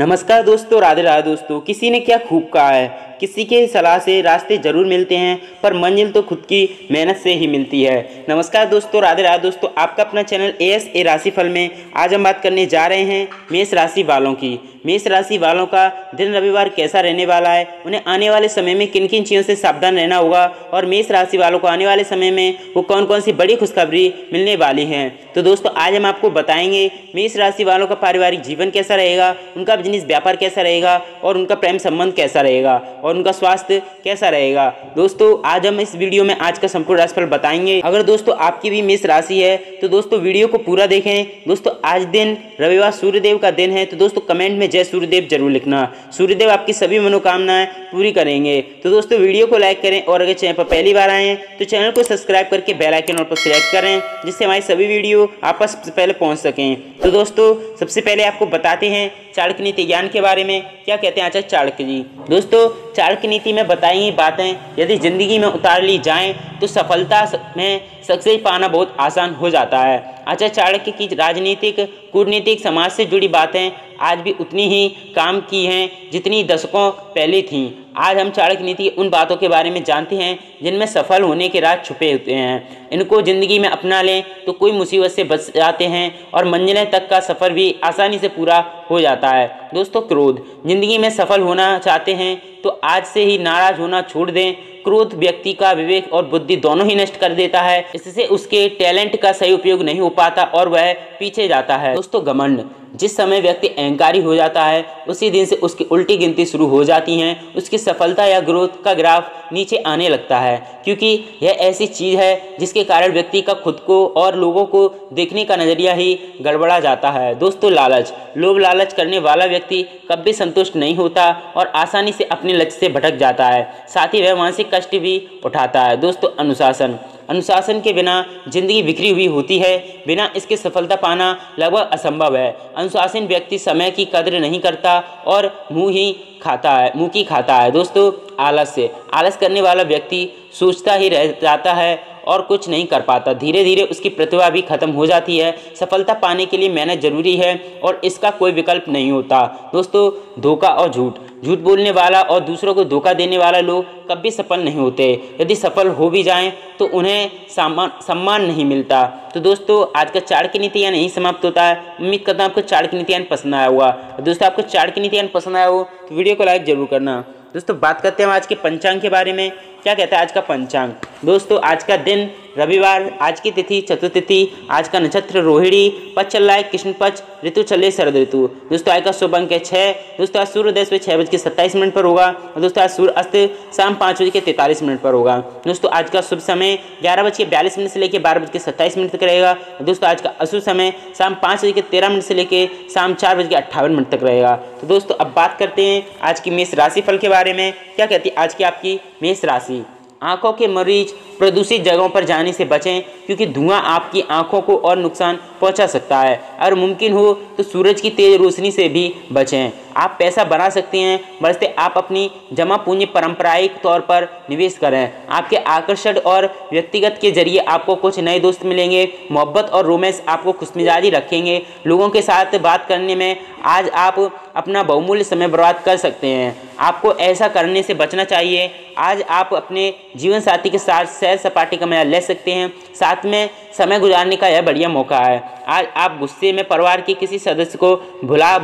नमस्कार दोस्तों, राधे राधे दोस्तों। किसी ने क्या खूब कहा है, किसी के सलाह से रास्ते जरूर मिलते हैं पर मंजिल तो खुद की मेहनत से ही मिलती है। नमस्कार दोस्तों, राधे राधे दोस्तों। आपका अपना चैनल ए राशिफल में आज हम बात करने जा रहे हैं मेष राशि वालों की। मेष राशि वालों का दिन रविवार कैसा रहने वाला है, उन्हें आने वाले समय में किन किन चीज़ों से सावधान रहना होगा और मेष राशि वालों को आने वाले समय में वो कौन कौन सी बड़ी खुशखबरी मिलने वाली हैं। तो दोस्तों आज हम आपको बताएंगे मेष राशि वालों का पारिवारिक जीवन कैसा रहेगा, उनका बिजनेस व्यापार कैसा रहेगा और उनका प्रेम संबंध कैसा रहेगा और उनका स्वास्थ्य कैसा रहेगा। दोस्तों आज हम इस वीडियो में आज का संपूर्ण राशिफल बताएंगे। अगर दोस्तों आपकी भी मेष राशि है तो दोस्तों वीडियो को पूरा देखें। दोस्तों आज दिन रविवार सूर्यदेव का दिन है, तो दोस्तों कमेंट में जय सूर्यदेव जरूर लिखना। सूर्यदेव आपकी सभी मनोकामनाएं पूरी करेंगे। तो दोस्तों वीडियो को लाइक करें और अगर चैनल पर पहली बार आए हैं तो चैनल को सब्सक्राइब करके बेल आइकन पर सिलेक्ट करें, जिससे हमारी सभी वीडियो आप पर सबसे पहले पहुंच सकें। तो दोस्तों सबसे पहले आपको बताते हैं चाणक्य नीति ज्ञान के बारे में क्या कहते हैं आचार्य चाणक्य जी। दोस्तों चाणक्य नीति में बताई गई बातें यदि जिंदगी में उतार ली जाएं तो सफलता में सक्सेस पाना बहुत आसान हो जाता है। आचार्य चाणक्य की राजनीतिक, कूटनीतिक, समाज से जुड़ी बातें आज भी उतनी ही काम की हैं जितनी दशकों पहले थीं। आज हम चाणक्य नीति की उन बातों के बारे में जानते हैं जिनमें सफल होने के राज छुपे होते हैं। इनको ज़िंदगी में अपना लें तो कोई मुसीबत से बच जाते हैं और मंजिलें तक का सफ़र भी आसानी से पूरा हो जाता है। दोस्तों क्रोध, ज़िंदगी में सफल होना चाहते हैं तो आज से ही नाराज होना छोड़ दें। क्रोध व्यक्ति का विवेक और बुद्धि दोनों ही नष्ट कर देता है। इससे उसके टैलेंट का सही उपयोग नहीं हो पाता और वह पीछे जाता है। दोस्तों घमंड, जिस समय व्यक्ति अहंकारी हो जाता है उसी दिन से उसकी उल्टी गिनती शुरू हो जाती हैं। उसकी सफलता या ग्रोथ का ग्राफ नीचे आने लगता है, क्योंकि यह ऐसी चीज़ है जिसके कारण व्यक्ति का खुद को और लोगों को देखने का नज़रिया ही गड़बड़ा जाता है। दोस्तों लालच, लोभ लालच करने वाला व्यक्ति कभी संतुष्ट नहीं होता और आसानी से अपने लक्ष्य से भटक जाता है, साथ ही वह मानसिक कष्ट भी उठाता है। दोस्तों अनुशासन, अनुशासन के बिना जिंदगी बिखरी हुई होती है, बिना इसके सफलता पाना लगभग असंभव है। अनुशासन व्यक्ति समय की कद्र नहीं करता और मुंह की खाता है। दोस्तों आलस्य, आलस करने वाला व्यक्ति सोचता ही रह जाता है और कुछ नहीं कर पाता। धीरे धीरे उसकी प्रतिभा भी खत्म हो जाती है। सफलता पाने के लिए मेहनत जरूरी है और इसका कोई विकल्प नहीं होता। दोस्तों धोखा और झूठ, झूठ बोलने वाला और दूसरों को धोखा देने वाला लोग कभी सफल नहीं होते। यदि सफल हो भी जाएं तो उन्हें सम्मान नहीं मिलता। तो दोस्तों आज का चाणक्य नीति ज्ञान यहीं समाप्त होता है। उम्मीद करता हूँ आपको चाणक्य नीति ज्ञान पसंद आया होगा। दोस्तों आपको चाणक्य नीति ज्ञान पसंद आया हो तो वीडियो को लाइक जरूर करना। दोस्तों बात करते हैं आज के पंचांग के बारे में। क्या कहता है आज का पंचांग। दोस्तों आज का दिन रविवार, आज की तिथि चतुर्तिथि, आज का नक्षत्र रोहिणी, पक्ष चल रहा है कृष्ण पक्ष, ऋतु चल रही शरद ऋतु। दोस्तों आज का शुभ अंक है 6। दोस्तों आज सूर्योदय 6:27 पर होगा और दोस्तों आज सूर्य अस्त शाम 5:43 पर होगा। दोस्तों आज का शुभ समय 11:42 से लेकर 12:27 तक रहेगा। दोस्तों आज का अशुभ समय शाम 5:13 से लेकर शाम 4:58 तक रहेगा। तो दोस्तों अब बात करते हैं आज की मेष राशिफल के बारे में। क्या कहती है आज की आपकी मेष राशि। आंखों के मरीज प्रदूषित जगहों पर जाने से बचें, क्योंकि धुआं आपकी आंखों को और नुकसान पहुंचा सकता है। अगर मुमकिन हो तो सूरज की तेज रोशनी से भी बचें। आप पैसा बना सकते हैं, बल्कि आप अपनी जमा पूंजी पारंपरिक तौर पर निवेश करें। आपके आकर्षण और व्यक्तिगत के जरिए आपको कुछ नए दोस्त मिलेंगे। मोहब्बत और रोमांस आपको खुशमिजाजी रखेंगे। लोगों के साथ बात करने में आज आप अपना बहुमूल्य समय बर्बाद कर सकते हैं। आपको ऐसा करने से बचना चाहिए। आज आप अपने जीवन साथी के साथ सैर सपाटे का मजा ले सकते हैं। साथ में समय गुजारने का यह बढ़िया मौका है। आज आप गुस्से में परिवार के किसी सदस्य को भुला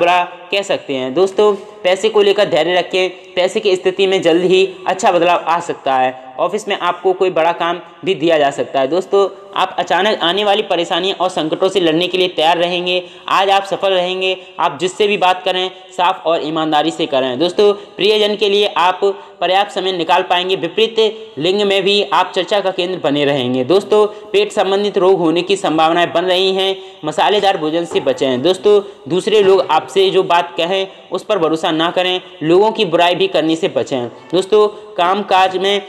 कह सकते हैं। दोस्तों पैसे को लेकर धैर्य रखें। पैसे की स्थिति में जल्द ही अच्छा बदलाव आ सकता है। ऑफिस में आपको कोई बड़ा काम भी दिया जा सकता है। दोस्तों आप अचानक आने वाली परेशानियों और संकटों से लड़ने के लिए तैयार रहेंगे। आज आप सफल रहेंगे। आप जिससे भी बात करें साफ और ईमानदारी से करें। दोस्तों प्रियजन के लिए आप पर्याप्त समय निकाल पाएंगे। विपरीत लिंग में भी आप चर्चा का केंद्र बने रहेंगे। दोस्तों पेट संबंधित रोग होने की संभावनाएं बन रही हैं। मसालेदार भोजन से बचें। दोस्तों दूसरे लोग आपसे जो बात कहें उस पर भरोसा ना करें। लोगों की बुराई भी करने से बचें। दोस्तों कामकाज में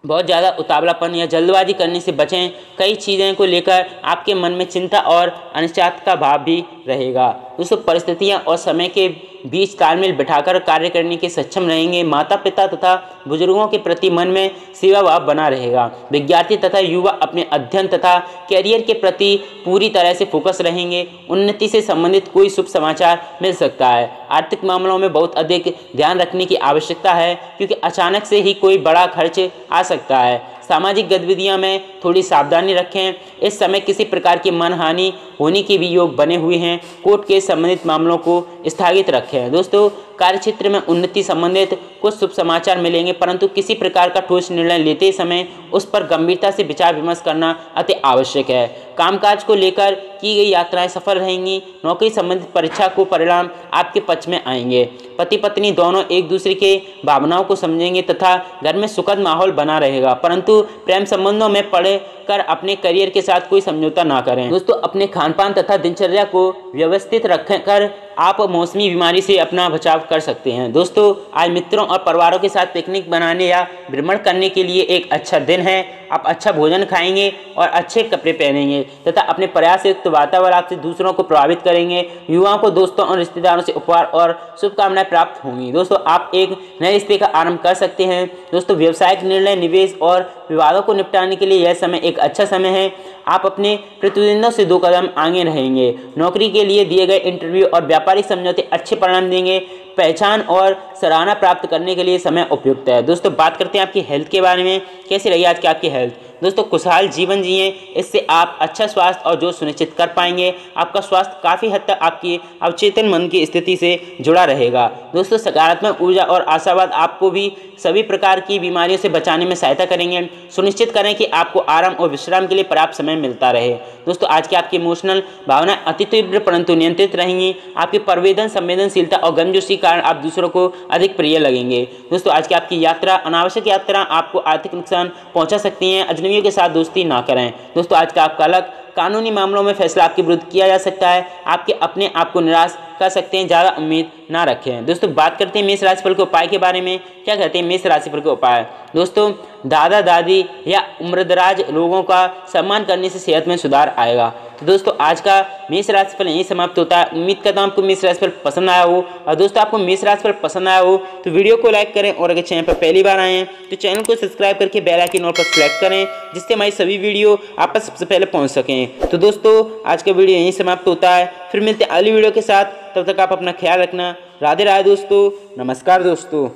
बहुत ज़्यादा उतावलापन या जल्दबाजी करने से बचें। कई चीज़ों को लेकर आपके मन में चिंता और अनिश्चितता का भाव भी रहेगा। दोस्तों परिस्थितियां और समय के बीच तालमेल बिठाकर कार्य करने के सक्षम रहेंगे। माता पिता तथा बुजुर्गों के प्रति मन में सेवा भाव बना रहेगा। विद्यार्थी तथा युवा अपने अध्ययन तथा कैरियर के प्रति पूरी तरह से फोकस रहेंगे। उन्नति से संबंधित कोई शुभ समाचार मिल सकता है। आर्थिक मामलों में बहुत अधिक ध्यान रखने की आवश्यकता है, क्योंकि अचानक से ही कोई बड़ा खर्च आ सकता है। सामाजिक गतिविधियों में थोड़ी सावधानी रखें। इस समय किसी प्रकार की मनहानि होने के भी योग बने हुए हैं। कोर्ट के संबंधित मामलों को स्थगित रखें। दोस्तों कार्यक्षेत्र में उन्नति संबंधित कुछ शुभ समाचार मिलेंगे, परंतु किसी प्रकार का ठोस निर्णय लेते समय उस पर गंभीरता से विचार विमर्श करना अति आवश्यक है। कामकाज को लेकर की गई यात्राएं सफल रहेंगी। नौकरी संबंधित परीक्षा को परिणाम आपके पक्ष में आएंगे। पति पत्नी दोनों एक दूसरे के भावनाओं को समझेंगे तथा घर में सुखद माहौल बना रहेगा, परंतु प्रेम संबंधों में पड़कर अपने करियर के साथ कोई समझौता ना करें। दोस्तों अपने खान पान तथा दिनचर्या को व्यवस्थित रखकर आप मौसमी बीमारी से अपना बचाव कर सकते हैं। दोस्तों आज मित्रों और परिवारों के साथ पिकनिक बनाने या भ्रमण करने के लिए एक अच्छा दिन है। आप अच्छा भोजन खाएंगे और अच्छे कपड़े पहनेंगे तथा अपने प्रयास से युक्त वातावरण से दूसरों को प्रभावित करेंगे। युवाओं को दोस्तों और रिश्तेदारों से उपहार और शुभकामनाएं प्राप्त होंगी। दोस्तों आप एक नए रिश्ते का आरंभ कर सकते हैं। दोस्तों व्यवसायिक निर्णय, निवेश और विवादों को निपटाने के लिए यह समय एक अच्छा समय है। आप अपने प्रतिद्वंदियों से 2 कदम आगे रहेंगे। नौकरी के लिए दिए गए इंटरव्यू और व्यापारिक समझौते अच्छे परिणाम देंगे। पहचान और सराहना प्राप्त करने के लिए समय उपयुक्त है। दोस्तों बात करते हैं आपकी हेल्थ के बारे में। कैसी रही आज की आपकी हेल्थ? दोस्तों खुशहाल जीवन जिए, इससे आप अच्छा स्वास्थ्य और जोश सुनिश्चित कर पाएंगे। आपका स्वास्थ्य काफ़ी हद तक आपकी अवचेतन मन की स्थिति से जुड़ा रहेगा। दोस्तों सकारात्मक ऊर्जा और आशावाद आपको भी सभी प्रकार की बीमारियों से बचाने में सहायता करेंगे। सुनिश्चित करें कि आपको आराम और विश्राम के लिए पर्याप्त समय मिलता रहे। दोस्तों आज की आपकी इमोशनल भावनाएं अति तीव्र परंतु नियंत्रित रहेंगी। आपकी संवेदन, संवेदनशीलता और गर्मजोशी के कारण आप दूसरों को अधिक प्रिय लगेंगे। दोस्तों आज की आपकी यात्रा, अनावश्यक यात्रा आपको आर्थिक नुकसान पहुंचा सकती हैं। अजनबियों के साथ दोस्ती ना करें। दोस्तों आज का आपका लक, कानूनी मामलों में फैसला आपके विरुद्ध किया जा सकता है। आपके अपने आप को निराश कर सकते हैं, ज़्यादा उम्मीद ना रखें। दोस्तों बात करते हैं मेष राशिफल के उपाय के बारे में। क्या कहते हैं मेष राशिफल के उपाय? दोस्तों दादा दादी या उम्रदराज लोगों का सम्मान करने से सेहत में सुधार आएगा। तो दोस्तों आज का मेष राशिफल यहीं समाप्त होता है। उम्मीद करता हूं आपको मेष राशिफल पसंद आया हो। और दोस्तों आपको मेष राशिफल पसंद आया हो तो वीडियो को लाइक करें, और अगर चैनल पर पहली बार आए हैं तो चैनल को सब्सक्राइब करके बेल आइकन ऑल पर सेलेक्ट करें, जिससे हमारी सभी वीडियो आप पर सबसे पहले पहुँच सकें। तो दोस्तों आज का वीडियो यहीं समाप्त होता है। फिर मिलते हैं अगली वीडियो के साथ। तब तक आप अपना ख्याल रखना। राधे राधे दोस्तों, नमस्कार दोस्तों।